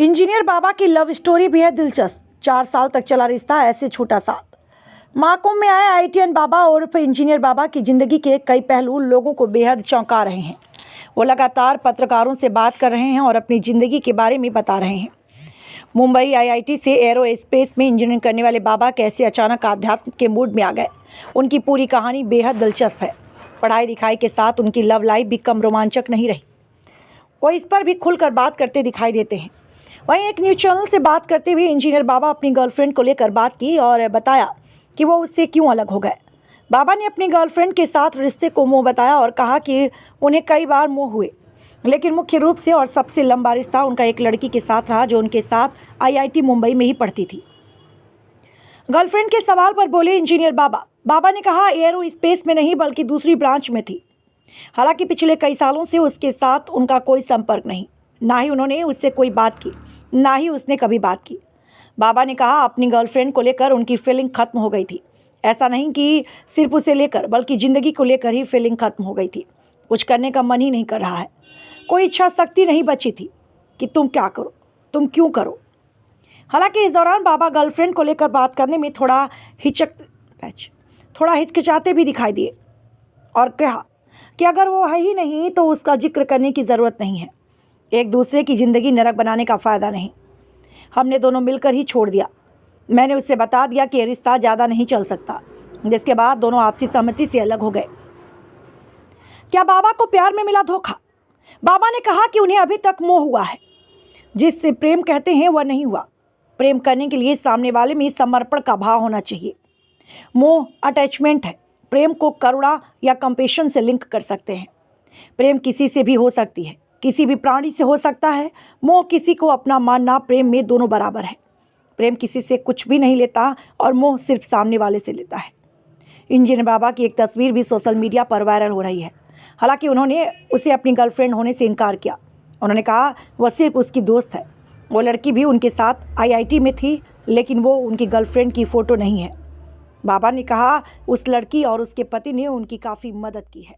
Engineer बाबा की love story भी है दिलचस्प। 4 साल तक चला रिश्ता, ऐसे छूटा साथ। महाकुंभ में आए आईटीएन बाबा उर्फ इंजीनियर बाबा की जिंदगी के कई पहलू लोगों को बेहद चौंका रहे हैं। वो लगातार पत्रकारों से बात कर रहे हैं और अपनी जिंदगी के बारे में बता रहे हैं। मुंबई आईआईटी से एरोस्पेस में इंजीनियरिंग करने वाले बाबा कैसे अचानक आध्यात्म के मूड में आ गए, उनकी पूरी कहानी बेहद दिलचस्प है। पढ़ाई लिखाई के साथ उनकी लव लाइफ भी कम रोमांचक नहीं रही। वो इस पर भी खुलकर बात करते दिखाई देते हैं। वहीं एक न्यूज़ चैनल से बात करते हुए इंजीनियर बाबा अपनी गर्लफ्रेंड को लेकर बात की और बताया कि वो उससे क्यों अलग हो गए। बाबा ने अपनी गर्लफ्रेंड के साथ रिश्ते को मोह बताया और कहा कि उन्हें कई बार मोह हुए, लेकिन मुख्य रूप से और सबसे लंबा रिश्ता उनका एक लड़की के साथ रहा जो उनके साथ आईआईटी मुंबई में ही पढ़ती थी। गर्लफ्रेंड के सवाल पर बोले इंजीनियर बाबा ने कहा एरो स्पेस में नहीं बल्कि दूसरी ब्रांच में थी। हालांकि पिछले कई सालों से उसके साथ उनका कोई संपर्क नहीं, ना ही उन्होंने उससे कोई बात की, ना ही उसने कभी बात की। बाबा ने कहा अपनी गर्लफ्रेंड को लेकर उनकी फीलिंग खत्म हो गई थी। ऐसा नहीं कि सिर्फ उसे लेकर बल्कि ज़िंदगी को लेकर ही फीलिंग खत्म हो गई थी। कुछ करने का मन ही नहीं कर रहा है, कोई इच्छा शक्ति नहीं बची थी कि तुम क्या करो, तुम क्यों करो। हालांकि इस दौरान बाबा गर्लफ्रेंड को लेकर बात करने में थोड़ा हिचकिचाते भी दिखाई दिए और कहा कि अगर वो है ही नहीं तो उसका जिक्र करने की ज़रूरत नहीं है। एक दूसरे की ज़िंदगी नरक बनाने का फ़ायदा नहीं। हमने दोनों मिलकर ही छोड़ दिया। मैंने उससे बता दिया कि ये रिश्ता ज़्यादा नहीं चल सकता, जिसके बाद दोनों आपसी सहमति से अलग हो गए। क्या बाबा को प्यार में मिला धोखा? बाबा ने कहा कि उन्हें अभी तक मोह हुआ है, जिससे प्रेम कहते हैं वह नहीं हुआ। प्रेम करने के लिए सामने वाले में समर्पण का भाव होना चाहिए। मोह अटैचमेंट है। प्रेम को करुणा या कंपैशन से लिंक कर सकते हैं। प्रेम किसी से भी हो सकती है, किसी भी प्राणी से हो सकता है। मोह किसी को अपना मानना, प्रेम में दोनों बराबर है। प्रेम किसी से कुछ भी नहीं लेता और मोह सिर्फ सामने वाले से लेता है। इंजीनियर बाबा की एक तस्वीर भी सोशल मीडिया पर वायरल हो रही है। हालांकि उन्होंने उसे अपनी गर्लफ्रेंड होने से इनकार किया। उन्होंने कहा वह सिर्फ उसकी दोस्त है। वो लड़की भी उनके साथ आईआईटी में थी, लेकिन वो उनकी गर्लफ्रेंड की फ़ोटो नहीं है। बाबा ने कहा उस लड़की और उसके पति ने उनकी काफ़ी मदद की है।